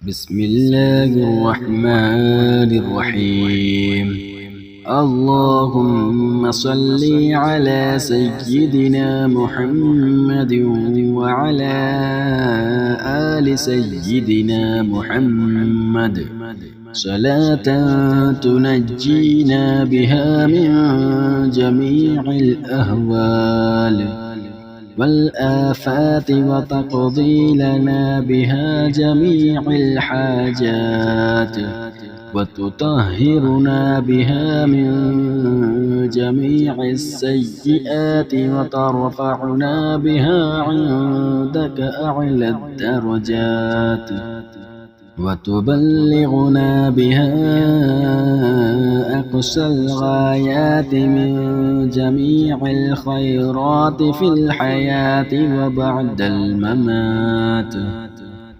بسم الله الرحمن الرحيم. اللهم صل على سيدنا محمد وعلى آل سيدنا محمد صلاة تنجينا بها من جميع الأهوال والآفات وتقضي لنا بها جميع الحاجات وتطهرنا بها من جميع السيئات وترفعنا بها عندك أعلى الدرجات وتبلغنا بها أقصى الغايات من جميع الخيرات في الحياة وبعد الممات.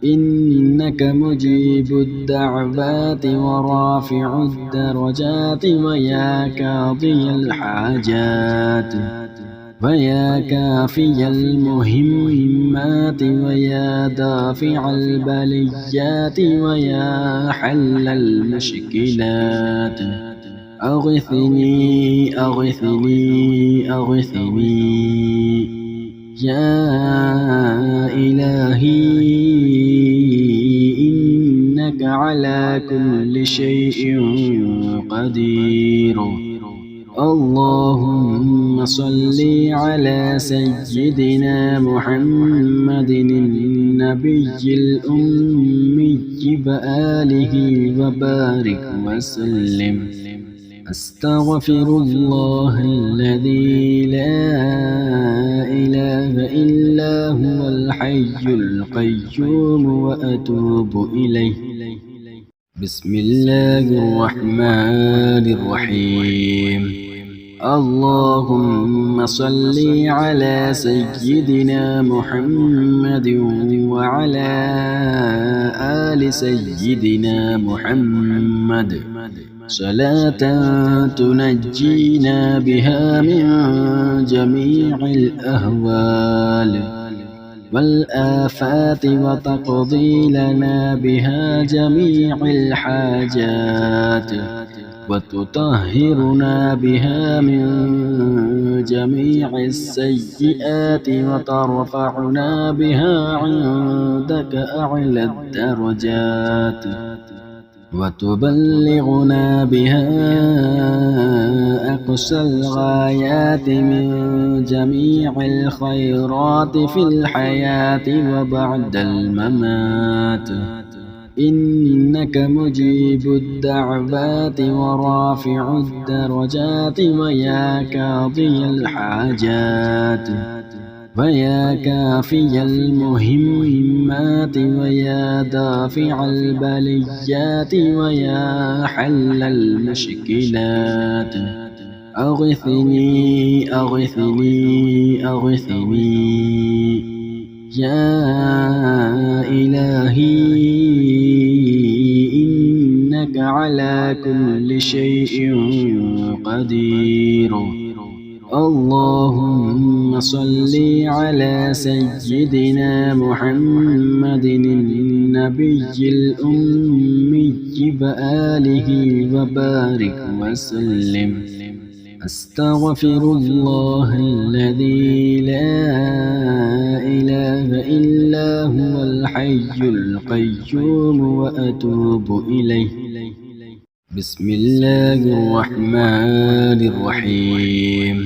إنك مجيب الدعوات ورافع الدرجات ويا قاضي الحاجات ويا كافي المهمات ويا دافع البليات ويا حل المشكلات. أغثني أغثني أغثني يا إلهي إنك على كل شيء قدير. اللهم صل على سيدنا محمد النبي الأمي وآله وبارك وسلم. أستغفر الله الذي لا إله إلا هو الحي القيوم وأتوب إليه. بسم الله الرحمن الرحيم. اللهم صل على سيدنا محمد وعلى آل سيدنا محمد صلاة تنجينا بها من جميع الأهوال والآفات وتقضي لنا بها جميع الحاجات وتطهرنا بها من جميع السيئات وترفعنا بها عندك أعلى الدرجات وتبلغنا بها أقصى الغايات من جميع الخيرات في الحياة وبعد الممات. إنك مجيب الدعوات ورافع الدرجات ويا قاضي الحاجات ويا كافي المهمات ويا دافع البليات ويا حل المشكلات. أغثني أغثني أغثني يا إلهي إنك على كل شيء قدير. اللهم صل على سيدنا محمد النبي الأمي وآله وبارك وسلم. أستغفر الله الذي لا إله إلا هو الحي القيوم وأتوب إليه. بسم الله الرحمن الرحيم.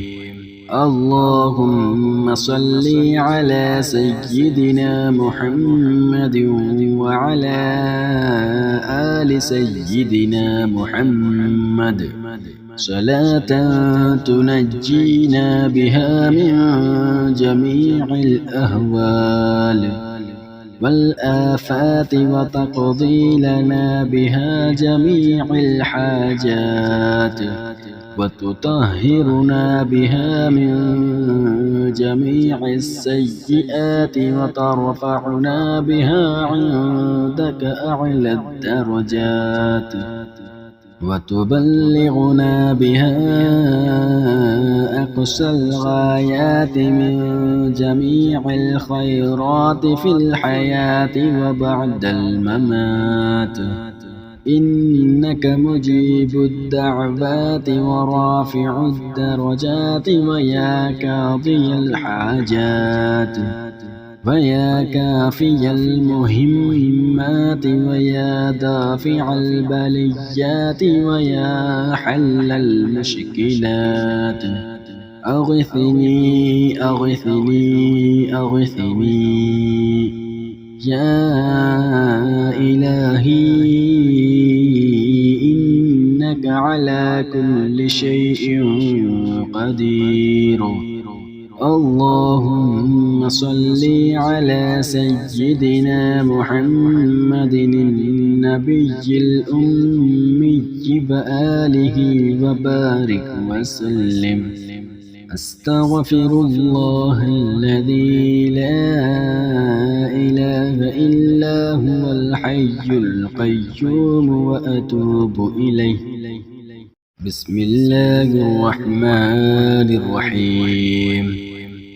اللهم صل على سيدنا محمد وعلى آل سيدنا محمد صلاة تنجينا بها من جميع الأهوال والآفات وتقضي لنا بها جميع الحاجات وتطهرنا بها من جميع السيئات وترفعنا بها عندك أعلى الدرجات وتبلغنا بها أقصى الغايات من جميع الخيرات في الحياة وبعد الممات. إنك مجيب الدعوات ورافع الدرجات ويا قاضي الحاجات ويا كافي المهمات ويا دافع البليات ويا حل المشكلات. أغثني أغثني أغثني يا إلهي، إنك على كل شيء قدير. اللهم صل على سيدنا محمد النبي الأمي وآله وبارك وسلم. أستغفر الله الذي لا إله إلا هو الحي القيوم وأتوب إليه. بسم الله الرحمن الرحيم.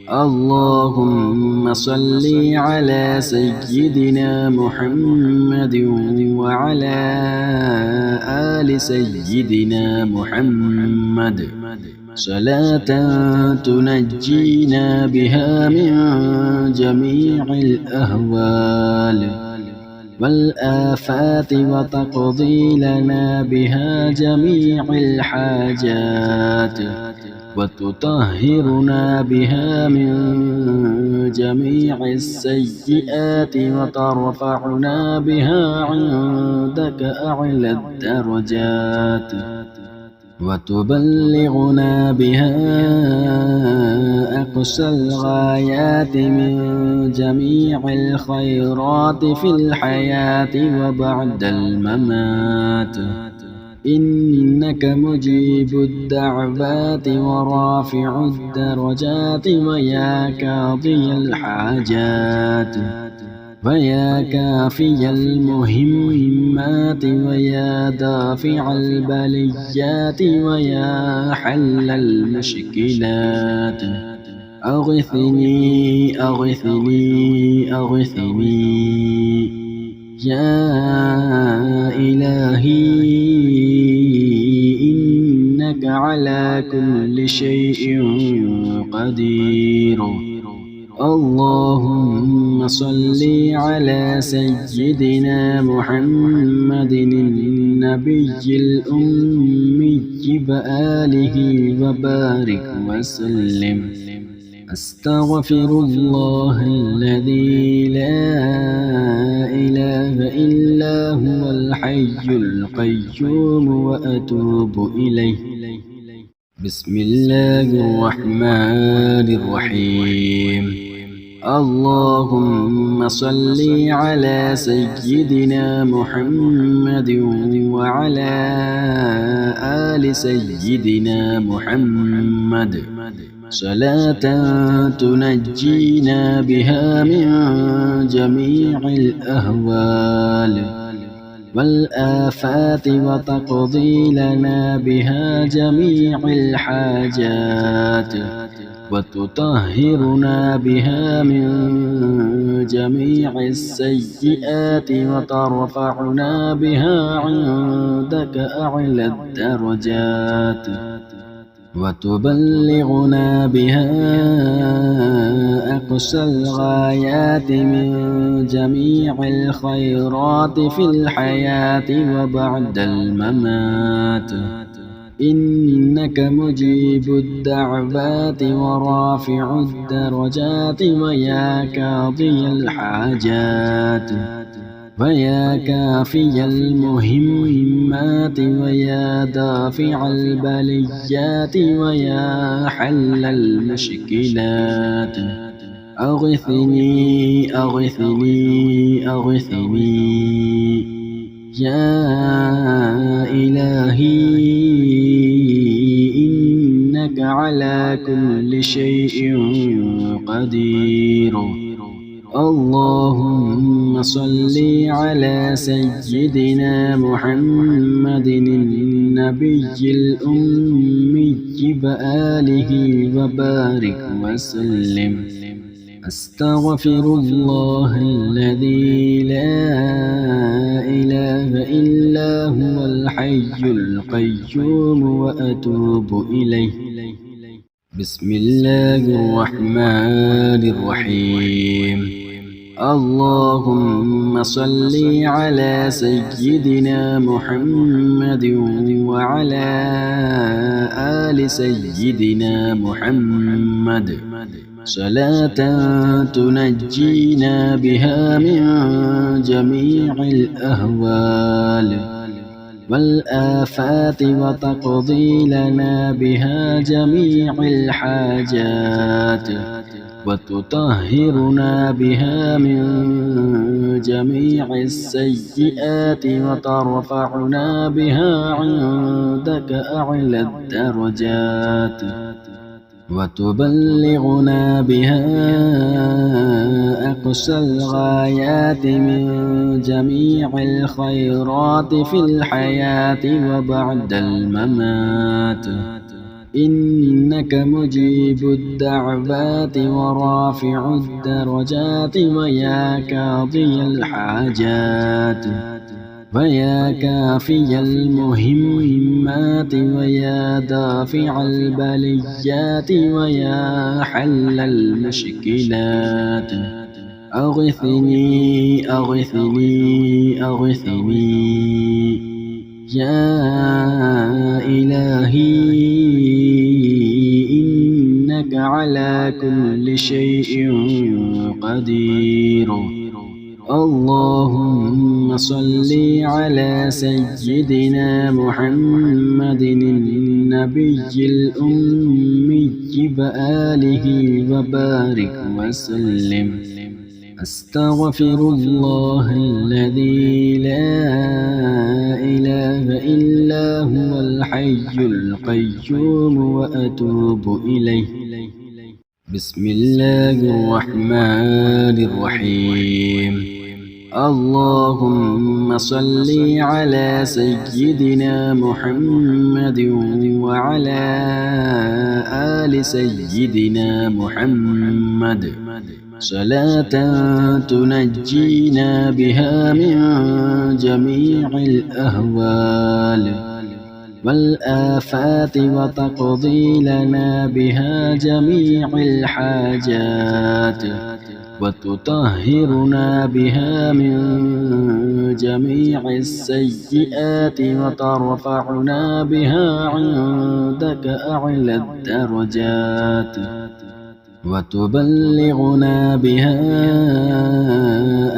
اللهم صل على سيدنا محمد وعلى آل سيدنا محمد صلاة تنجينا بها من جميع الأهوال والآفات وتقضي لنا بها جميع الحاجات وتطهرنا بها من جميع السيئات وترفعنا بها عندك أعلى الدرجات وتبلغنا بها أقصى الغايات من جميع الخيرات في الحياة وبعد الممات. إنك مجيب الدعوات ورافع الدرجات ويا قاضي الحاجات ويا كافي المهمات ويا دافع البليات ويا حل المشكلات. أغثني أغثني أغثني يا إلهي، إنك على كل شيء قدير. اللهم صل على سيدنا محمد النبي الأمي وآله وبارك وسلم. أستغفر الله الذي لا إله إلا هو الحي القيوم وأتوب إليه. بسم الله الرحمن الرحيم. اللهم صل على سيدنا محمد وعلى آل سيدنا محمد صلاة تنجينا بها من جميع الأهوال والآفات وتقضي لنا بها جميع الحاجات وتطهرنا بها من جميع السيئات وترفعنا بها عندك أعلى الدرجات وتبلغنا بها أقصى الغايات من جميع الخيرات في الحياة وبعد الممات. إنك مجيب الدعوات ورافع الدرجات ويا قاضي الحاجات ويا كافي المهمات ويا دافع البليات ويا حل المشكلات. أغثني أغثني أغثني يا إلهي، إنك على كل شيء قدير. اللهم صل على سيدنا محمد النبي الأمي وآله وبارك وسلم. أستغفر الله الذي لا إله إلا هو الحي القيوم وأتوب إليه. بسم الله الرحمن الرحيم. اللهم صل على سيدنا محمد وعلى آل سيدنا محمد صلاة تنجينا بها من جميع الأهوال والآفات وتقضي لنا بها جميع الحاجات وتطهرنا بها من جميع السيئات وترفعنا بها عندك أعلى الدرجات وتبلغنا بها أقصى الغايات من جميع الخيرات في الحياة وبعد الممات. إنك مجيب الدعوات ورافع الدرجات ويا قاضي الحاجات ويا كافي المهمات ويا دافع البليات ويا حل المشكلات. أغثني أغثني أغثني يا إلهي إنك على كل شيء قدير. اللهم صل على سيدنا محمد النبي الأمي وآله وبارك وسلم. أستغفر الله الذي لا إله إلا هو الحي القيوم وأتوب إليه. بسم الله الرحمن الرحيم. اللهم صل على سيدنا محمد وعلى آل سيدنا محمد صلاة تنجينا بها من جميع الأهوال والآفات وتقضي لنا بها جميع الحاجات وتطهرنا بها من جميع السيئات وترفعنا بها عندك أعلى الدرجات وتبلغنا بها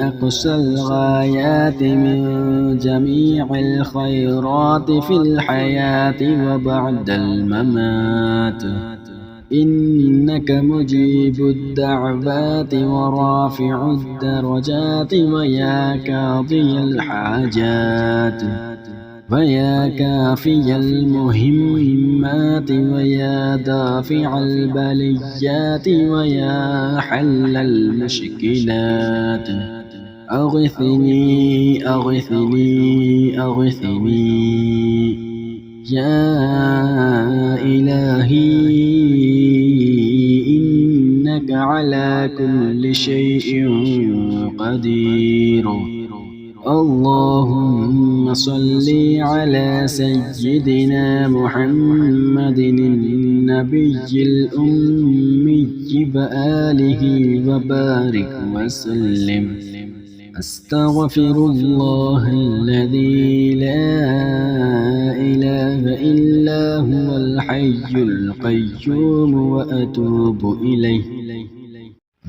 أقصى الغايات من جميع الخيرات في الحياة وبعد الممات. إنك مجيب الدعوات ورافع الدرجات ويا قاضي الحاجات ويا كافي المهمات ويا دافع البليات ويا حل المشكلات. أغثني أغثني أغثني يا إلهي إنك على كل شيء قدير. اللهم صل على سيدنا محمد النبي الأمي وآله وبارك وسلم. أستغفر الله الذي لا إله إلا هو الحي القيوم وأتوب إليه.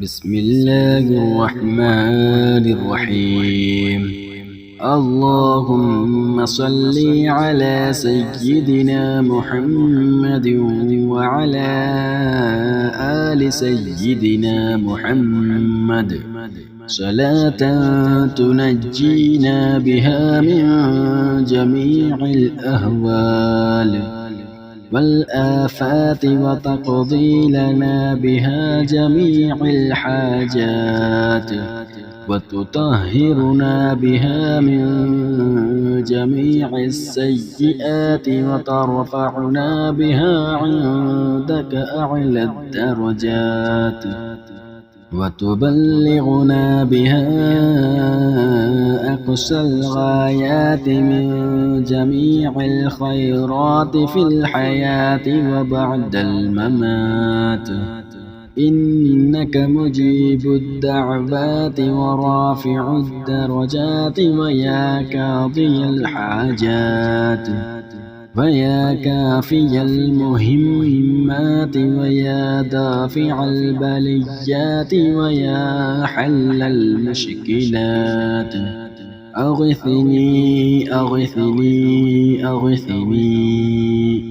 بسم الله الرحمن الرحيم. اللهم صل على سيدنا محمد وعلى آل سيدنا محمد صلاة تنجينا بها من جميع الأهوال والآفات وتقضي لنا بها جميع الحاجات وتطهرنا بها من جميع السيئات وترفعنا بها عندك أعلى الدرجات وتبلغنا بها أقصى الغايات من جميع الخيرات في الحياة وبعد الممات إنك مجيب الدعوات ورافع الدرجات ويا قاضي الحاجات ويا كافي المهمات ويا دافع البليات ويا حل المشكلات أغثني أغثني أغثني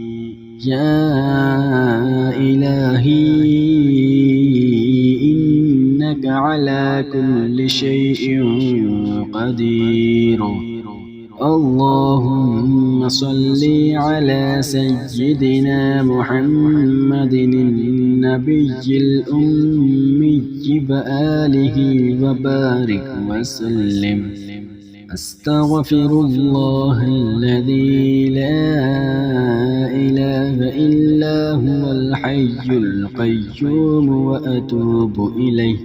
يا إلهي إنك على كل شيء قدير اللهم صل على سيدنا محمد النبي الأمي وآله وبارك وسلم أستغفر الله الذي لا إله إلا هو الحي القيوم وأتوب إليه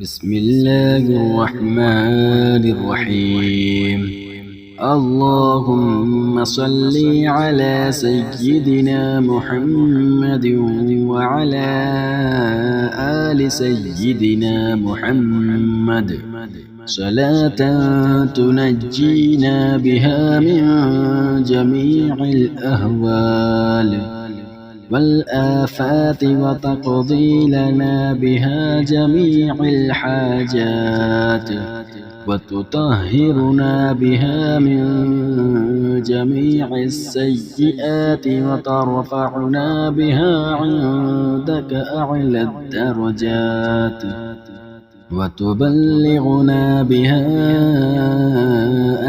بسم الله الرحمن الرحيم اللهم صل على سيدنا محمد وعلى آل سيدنا محمد صلاة تنجينا بها من جميع الأهوال والآفات وتقضي لنا بها جميع الحاجات وتطهرنا بها من جميع السيئات وترفعنا بها عندك أعلى الدرجات وتبلغنا بها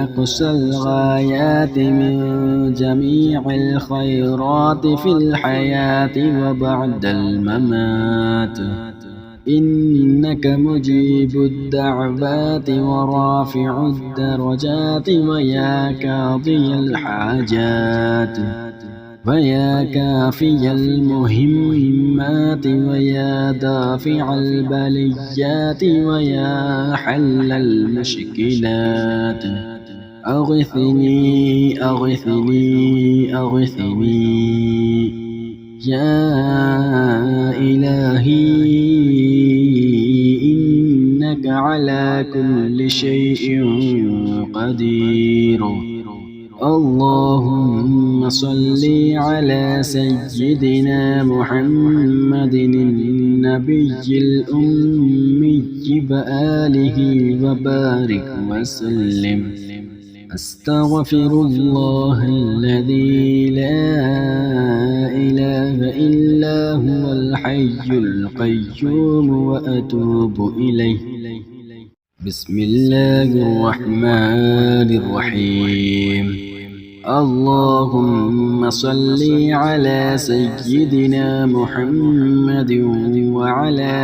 أقصى الغايات من جميع الخيرات في الحياة وبعد الممات إنك مجيب الدعوات ورافع الدرجات ويا قاضي الحاجات ويا كافي المهمات ويا دافع البليات ويا حل المشكلات أغثني أغثني أغثني يا إلهي إنك على كل شيء قدير اللهم صل على سيدنا محمد النبي الأمي وآله وبارك وسلم أستغفر الله الذي لا إله إلا هو الحي القيوم وأتوب إليه بسم الله الرحمن الرحيم اللهم صل على سيدنا محمد وعلى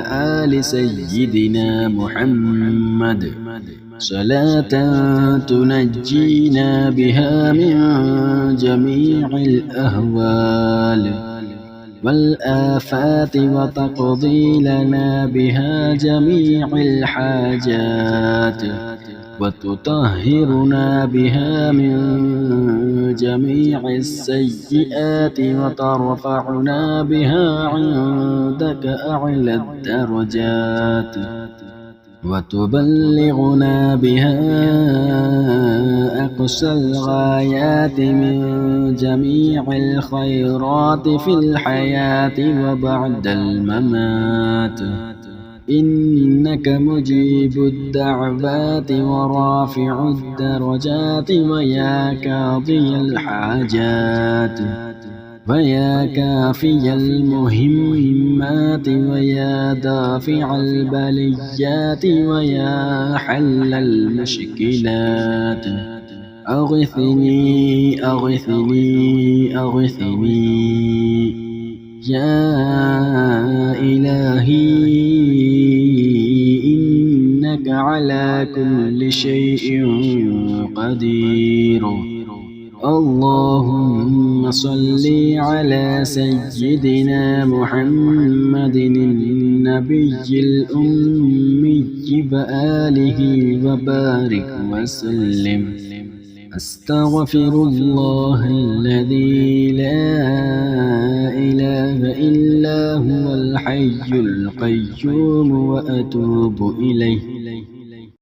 آل سيدنا محمد صلاة تنجينا بها من جميع الأهوال والآفات وتقضي لنا بها جميع الحاجات وتطهرنا بها من جميع السيئات وترفعنا بها عندك أعلى الدرجات وتبلغنا بها أقصى الغايات من جميع الخيرات في الحياة وبعد الممات إنك مجيب الدعوات ورافع الدرجات ويا قاضي الحاجات ويا كافي المهمات ويا دافع البليات ويا حل المشكلات أغثني أغثني أغثني يا إلهي على كل شيء قدير. اللهم صل على سيدنا محمد النبي الأمي وآله وبارك وسلم. أستغفر الله الذي لا إله إلا هو الحي القيوم وأتوب إليه.